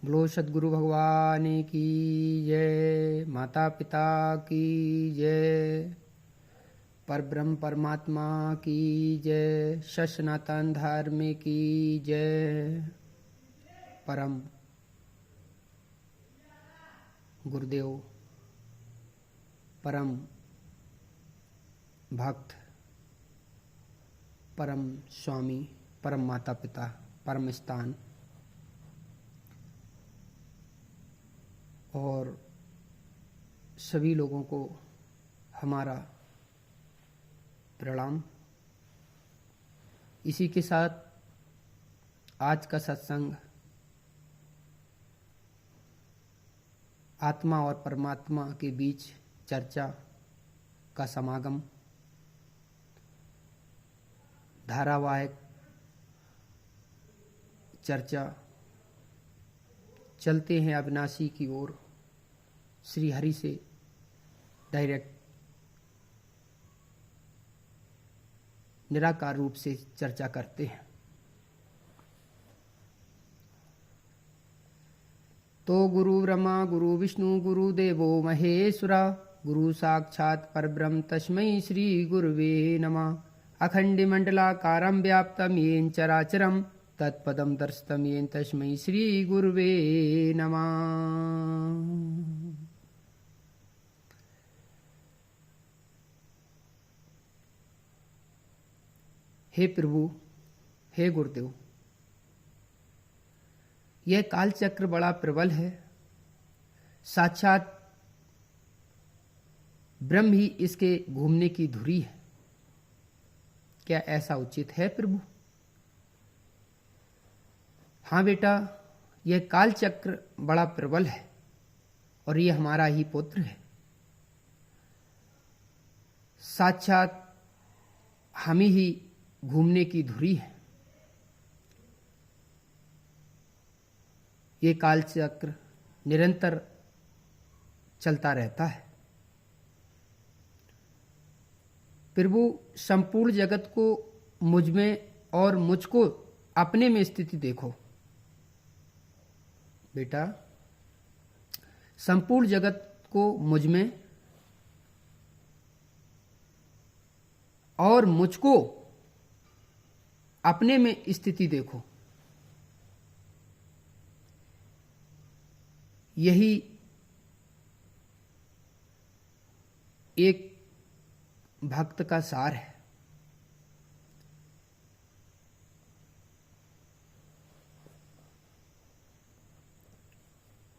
बोलो सद्गुरु भगवान की जय, माता पिता की जय, परब्रह्म परमात्मा की जय, सनातन धर्म की जय। परम गुरुदेव, परम भक्त, परम स्वामी, परम माता पिता, परम स्थान और सभी लोगों को हमारा प्रणाम। इसी के साथ आज का सत्संग आत्मा और परमात्मा के बीच चर्चा का समागम, धारावाहिक चर्चा। चलते हैं अविनाशी की ओर, श्री हरि से डायरेक्ट निराकार रूप से चर्चा करते हैं। तो गुरु ब्रह्मा गुरु विष्णु गुरु देवो महेश्वरा, गुरु साक्षात् परब्रह्म तस्मै श्री गुरुवे नमः। अखंड मंडलाकारं व्याप्तं येन चराचरं तत्पदं दर्शितं येन तस्मै श्री गुरुवे नमः। हे प्रभु, हे गुरुदेव, यह काल चक्र बड़ा प्रबल है। साक्षात ब्रह्म ही इसके घूमने की धुरी है। क्या ऐसा उचित है प्रभु? हाँ बेटा, यह काल चक्र बड़ा प्रबल है और यह हमारा ही पुत्र है। साक्षात हम ही घूमने की धुरी है। ये काल चक्र निरंतर चलता रहता है। प्रभु, संपूर्ण जगत को मुझ में और मुझको अपने में स्थिति देखो। बेटा, संपूर्ण जगत को मुझ में और मुझको अपने में स्थिति देखो। यही एक भक्त का सार है।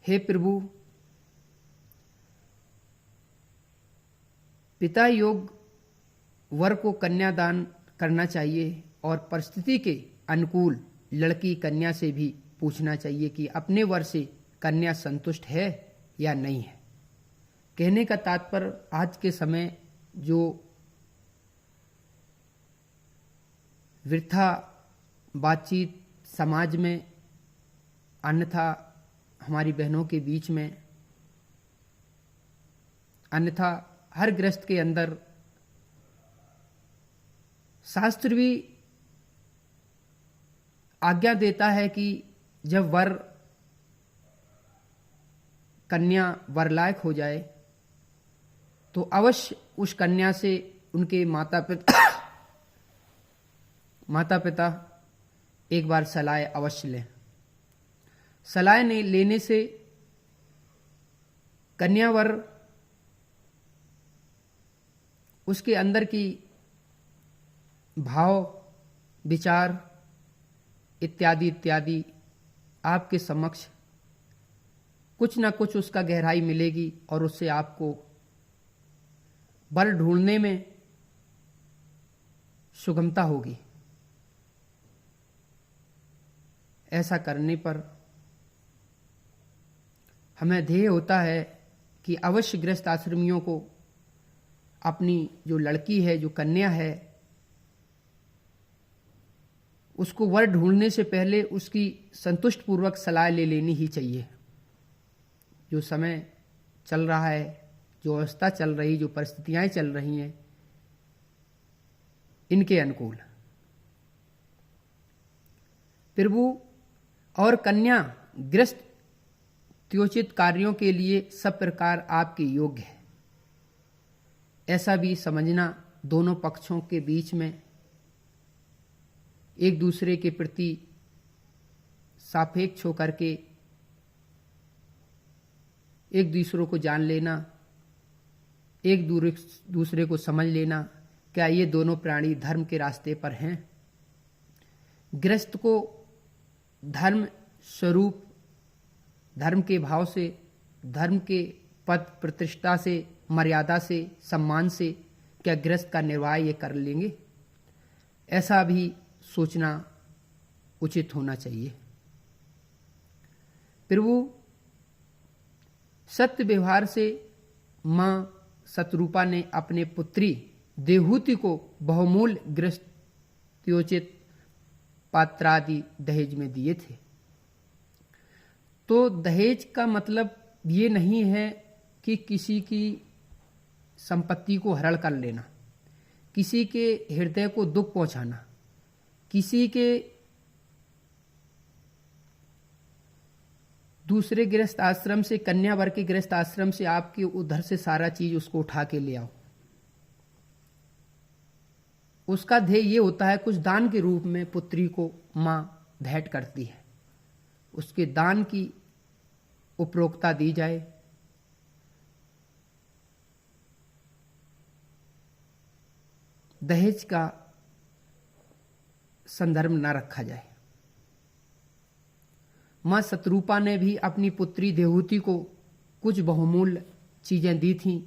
हे प्रभु, पिता योग वर को कन्यादान करना चाहिए और परिस्थिति के अनुकूल लड़की कन्या से भी पूछना चाहिए कि अपने वर से कन्या संतुष्ट है या नहीं है। कहने का तात्पर्य, आज के समय जो वृथा बातचीत समाज में, अन्यथा हमारी बहनों के बीच में, अन्यथा हर गृहस्थ के अंदर, शास्त्र भी आज्ञा देता है कि जब वर कन्या वरलायक हो जाए तो अवश्य उस कन्या से उनके माता पिता एक बार सलाह अवश्य लें। सलाह लेने से कन्यावर उसके अंदर की भाव, विचार इत्यादि इत्यादि आपके समक्ष कुछ ना कुछ उसका गहराई मिलेगी और उससे आपको वर ढूंढने में सुगमता होगी। ऐसा करने पर हमें ध्येय होता है कि अवश्य गृहस्थ आश्रमियों को अपनी जो लड़की है, जो कन्या है, उसको वर ढूंढने से पहले उसकी संतुष्ट पूर्वक सलाह ले लेनी ही चाहिए। जो समय चल रहा है, जो अवस्था चल रही, जो परिस्थितियां चल रही हैं, इनके अनुकूल प्रभु और कन्या गृहस्थ त्योचित कार्यों के लिए सब प्रकार आपके योग्य है, ऐसा भी समझना। दोनों पक्षों के बीच में एक दूसरे के प्रति सापेक्ष होकर के एक दूसरे को जान लेना, एक दूसरे को समझ लेना, क्या ये दोनों प्राणी धर्म के रास्ते पर हैं। गृहस्थ को धर्म स्वरूप, धर्म के भाव से, धर्म के पद प्रतिष्ठा से, मर्यादा से, सम्मान से क्या गृहस्थ का निर्वाह ये कर लेंगे, ऐसा भी सोचना उचित होना चाहिए। प्रभु सत्य व्यवहार से मां शतरूपा ने अपने पुत्री देहूति को बहुमूल्य गृहस्थ्योचित पात्रादि दहेज में दिए थे। तो दहेज का मतलब ये नहीं है कि किसी की संपत्ति को हरण कर लेना, किसी के हृदय को दुख पहुंचाना, किसी के दूसरे गृहस्थ आश्रम से, कन्या वर्ग के गृहस्थ आश्रम से आपके उधर से सारा चीज उसको उठा के ले आओ। उसका ध्येय ये होता है, कुछ दान के रूप में पुत्री को मां भेंट करती है, उसके दान की उपरोक्ता दी जाए। दहेज का संदर्भ न रखा जाए। मां शतरूपा ने भी अपनी पुत्री देहूति को कुछ बहुमूल्य चीजें दी थीं।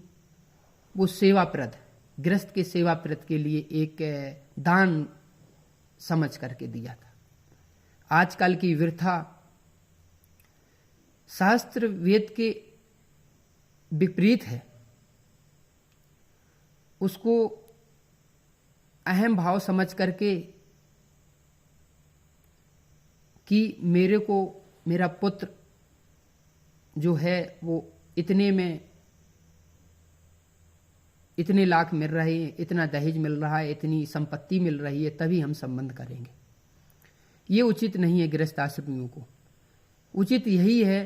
वो सेवाप्रद, गृहस्थ के सेवाप्रद के लिए एक दान समझ करके दिया था। आजकल की वृथा शास्त्र वेद के विपरीत है, उसको अहम भाव समझ करके कि मेरे को मेरा पुत्र जो है वो इतने में इतने लाख मिल रहे हैं, इतना दहेज मिल रहा है, इतनी संपत्ति मिल रही है, तभी हम संबंध करेंगे। ये उचित नहीं है गृहस्थ आश्रमियों को। उचित यही है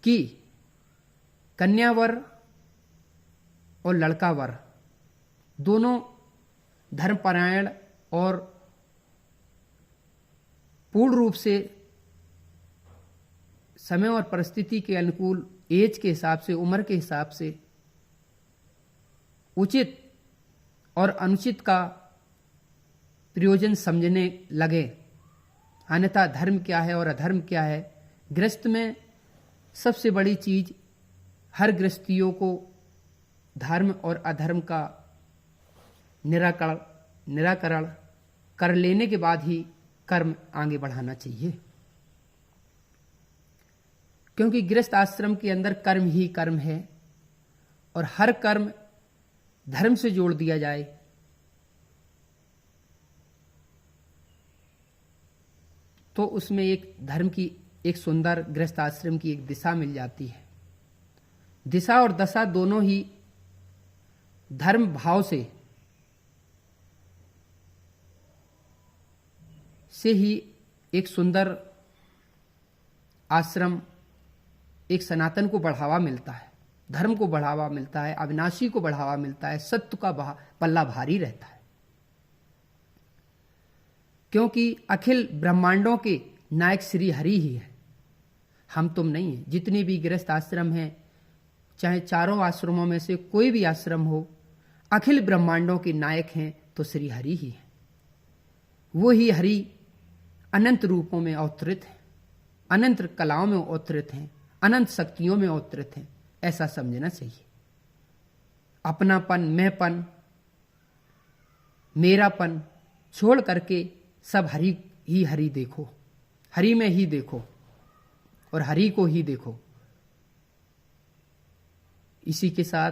कि कन्या वर और लड़का वर दोनों धर्मपरायण और पूर्ण रूप से समय और परिस्थिति के अनुकूल, एज के हिसाब से, उम्र के हिसाब से उचित और अनुचित का प्रयोजन समझने लगे। अन्यथा धर्म क्या है और अधर्म क्या है, गृहस्थ में सबसे बड़ी चीज हर गृहस्थियों को धर्म और अधर्म का निराकरण कर लेने के बाद ही कर्म आगे बढ़ाना चाहिए, क्योंकि गृहस्थ आश्रम के अंदर कर्म ही कर्म है और हर कर्म धर्म से जोड़ दिया जाए तो उसमें एक धर्म की, एक सुंदर गृहस्थ आश्रम की एक दिशा मिल जाती है। दिशा और दशा दोनों ही धर्म भाव से ही एक सुंदर आश्रम, एक सनातन को बढ़ावा मिलता है, धर्म को बढ़ावा मिलता है, अविनाशी को बढ़ावा मिलता है, सत्य का पल्ला भारी रहता है। क्योंकि अखिल ब्रह्मांडों के नायक श्री हरि ही है, हम तुम नहीं है। जितने भी गृहस्थ आश्रम हैं, चाहे चारों आश्रमों में से कोई भी आश्रम हो, अखिल ब्रह्मांडों के नायक हैं तो श्री हरि ही है। वो ही हरि अनंत रूपों में अवतरित हैं, अनंत कलाओं में अवतरित हैं, अनंत शक्तियों में अवतरित हैं, ऐसा समझना चाहिए। अपनापन, मैंपन, मेरापन छोड़ करके सब हरि ही हरि देखो, हरि में ही देखो और हरि को ही देखो। इसी के साथ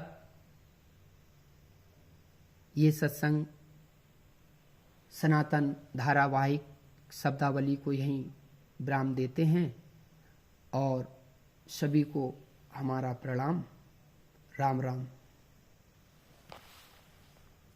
ये सत्संग सनातन धारावाहिक शब्दावली को यहीं विराम देते हैं और सभी को हमारा प्रणाम। राम राम।